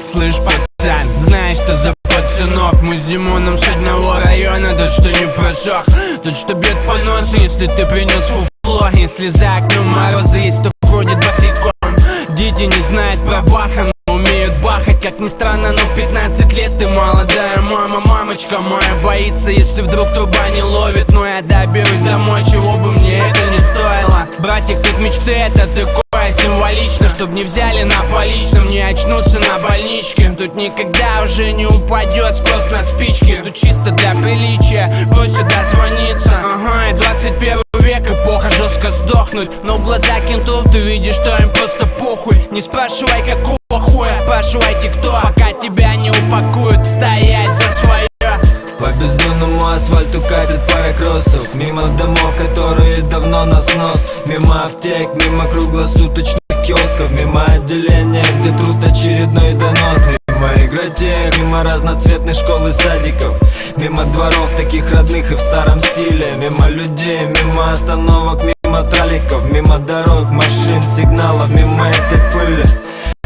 Слышь, пацан, знаешь, что за пацанок? Мы с Димоном с одного района, тот, что не прошел, тот, что бьет по носу, если ты принес фуфло. Если за окном морозы есть, то входит босиком. Дети не знают про баха, но умеют бахать. Как ни странно, но в 15 лет ты молодая мама. Мамочка моя боится, если вдруг труба не ловит. Но я доберусь домой, чего бы мне это не стоило. Братик, тут мечты, это такое символично. Чтоб не взяли на поличном, не очнуться на больничке. Тут никогда уже не упадет спрос на спички. Тут чисто для приличия, просят дозвониться. Ага, и 21 век, эпоха жестко сдохнуть. Но в глаза кентов ты видишь, что им просто похуй. Не спрашивай, какого хуя, спрашивайте, кто, пока тебя не упакуют. Стоять за свое. По бездонному асфальту катит пара кроссов. Мимо домов, которые давно на снос. Мимо аптек, мимо круглосуточных киосков. Мимо отделения, где труд очередной донос. Мимо игротек, мимо разноцветных школ и садиков. Мимо дворов таких родных и в старом стиле. Мимо людей, мимо остановок, мимо траликов. Мимо дорог, машин, сигналов, мимо этой пыли.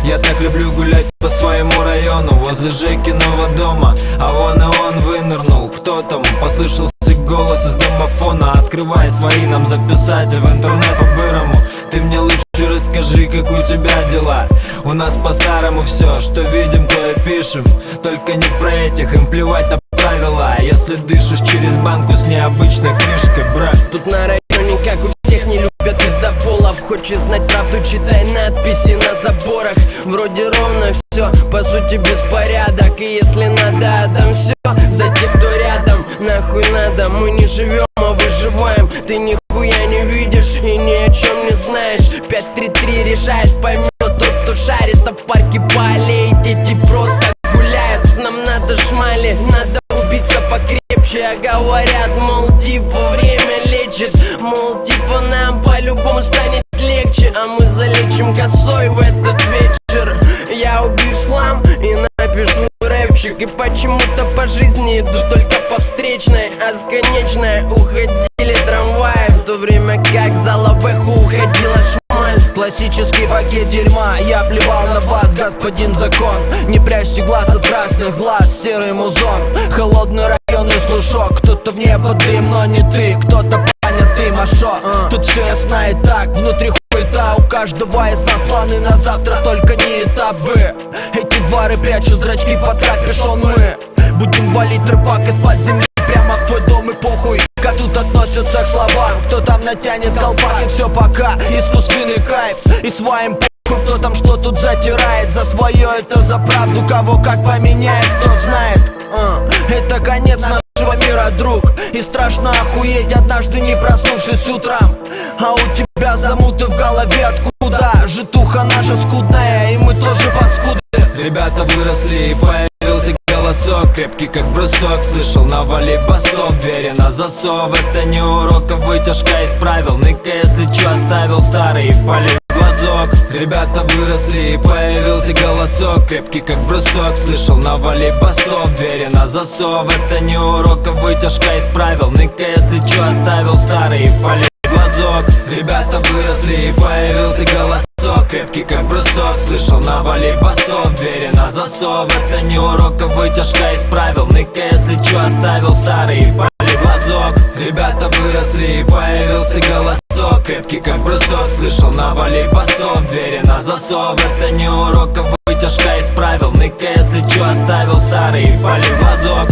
Я так люблю гулять по своему району, возле Жекиного дома. А вон и он вынырнул. Кто там? Послышался голос из домофона. Открывай свои, нам записать в интернет по-бырому. Ты мне лучше расскажи, как у тебя дела. У нас по-старому все, что видим, то и пишем. Только не про этих, им плевать на правила. Если дышишь через банку с необычной крышкой, брат. Тут на районе, как у всех, не любят пиздополов. Хочешь знать правду, читай надписи на заборах. Вроде ровно все, по сути беспорядок. И если надо, отдам все за тех, кто рядом. Нахуй надо, мы не живем, а выживаем. Ты нихуя не видишь и ни о чем не знаешь. 5-3-3 решает, поймет тот, кто шарит. А в парке по аллее дети просто гуляют. Нам надо шмали, надо убиться покрепче. А говорят, мол, типа время лечит. Мол, типа нам по-любому станет легче. А мы залечим косой в этот вечер. Я убью хлам и напишу рэпчик. И почему-то по жизни иду только по встречной. А с конечной уходили трамваи, в то время как за лавеху уходила шмаль. Классический пакет дерьма, я плевал на вас, господин закон. Не прячьте глаз от красных глаз, серый музон. Холодный районный слушок, кто-то в небо дым, но не ты. Кто-то понятый Машо, тут все ясно и так, внутри хуета. У каждого из нас планы на завтра, только не этапы. Эти двары прячут зрачки под капюшон. Мы будем валить рыбак из-под земли прямо в твой дом, и похуй, как тут относятся к словам. Кто там натянет колпак, и все пока искусственный кайф. И своим похуй, кто там что тут затирает. За свое это за правду, кого как поменяет, кто знает. Это конец нашего мира, друг. И страшно охуеть, однажды не проснувшись утром. А у тебя замуты в голове, откуда? Житуха наша скудная, и мы тоже паскуды. Ребята выросли и появился голосок, крепкий как брусок. Слышал, навали басов, двери на засов. Это не урок, а вытяжка из правил. Ныка, если чё, оставил старый и пали в глазок. Ребята выросли и появился голосок, крепкий как брусок. Слышал, навали басов, двери на засов. Это не урок, а вытяжка из правил. Ныка, если чё, оставил старый и пали в глазок. Ребята выросли и появился голосок, крепкий как брусок. Слышал, навали басов, двери на засов. Это не урок, а вытяжка из правил. Ныка, если чё, оставил старый и пали в глазок. Ребята выросли и появился голосок, крепкий как брусок. Слышал, навали басов, двери на засов. Это не урок, а вытяжка из правил. Ныка, если чё, оставил старый и пали в глазок.